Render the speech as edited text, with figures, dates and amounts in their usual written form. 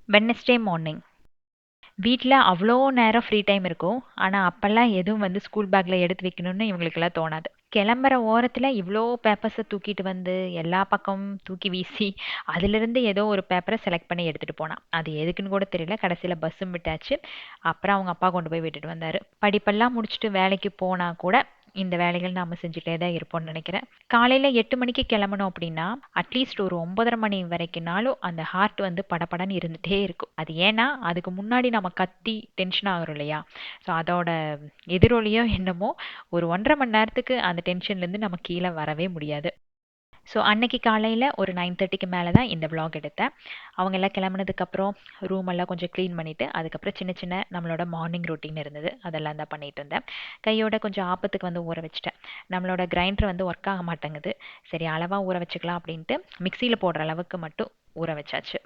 Wednesday morning. வீட்ல அவ்ளோ நேரம் ஃப்ரீ டைம் இருக்கும். ஆனா, அப்பல்லாம் எதுவும் வந்து ஸ்கூல் பேக்ல எடுத்து வைக்கணும்னு இவங்களுக்கெல்லாம் தோணாது. கிளம்புற ஓரத்துல இவ்ளோ பேப்பர்ஸ தூக்கிட்டு வந்து, எல்லா பக்கமும் தூக்கி வீசி, அதிலிருந்து ஏதோ ஒரு பேப்பர செலக்ட் பண்ணி எடுத்துட்டு போனா. அது எதுக்குன்னு கூட தெரியல. கடைசியில பஸ்ஸும் விட்டாச்சு. அப்புறம் அவங்க அப்பா கொண்டு போய் விட்டுட்டு வந்தாரு. படிப்பெல்லாம் முடிச்சுட்டு வேலைக்கு போனா கூட, இந்த வேலைகள் நாம செஞ்சுட்டே தான் இருப்போம்னு நினைக்கிறேன். காலையில 8 மணிக்கு கிளம்பணும் அப்படின்னா, அட்லீஸ்ட் ஒரு 9:30 மணி வரைக்கும்னாலும் அந்த ஹார்ட் வந்து படபடன்னு இருந்துட்டே இருக்கும். அது ஏன்னா, அதுக்கு முன்னாடி நம்ம கத்தி டென்ஷன் ஆகுறோம் இல்லையா? ஸோ அதோட எதிரொலியோ என்னமோ, ஒரு 1:30 மணி நேரத்துக்கு அந்த டென்ஷன்லேருந்து நம்ம கீழே வரவே முடியாது. ஸோ அன்னைக்கு காலையில் ஒரு 9:30க்கு மேலே தான் இந்த vlog எடுத்தேன். அவங்க எல்லாம் கிளம்புனதுக்கப்புறம் ரூம் எல்லாம் கொஞ்சம் க்ளீன் பண்ணிவிட்டு அதுக்கப்புறம் சின்ன சின்ன நம்மளோட மார்னிங் ரொட்டீன் இருந்தது, அதெல்லாம் தான் பண்ணிட்டு இருந்தேன். கையோட கொஞ்சம் ஆப்பத்துக்கு வந்து ஊற வச்சிட்டேன். நம்மளோட கிரைண்டர் வந்து ஒர்க் ஆக மாட்டேங்குது. சரி அளவாக ஊற வச்சுக்கலாம் அப்படின்ட்டு மிக்சியில் போடுற அளவுக்கு மட்டும் ஊற வச்சாச்சு.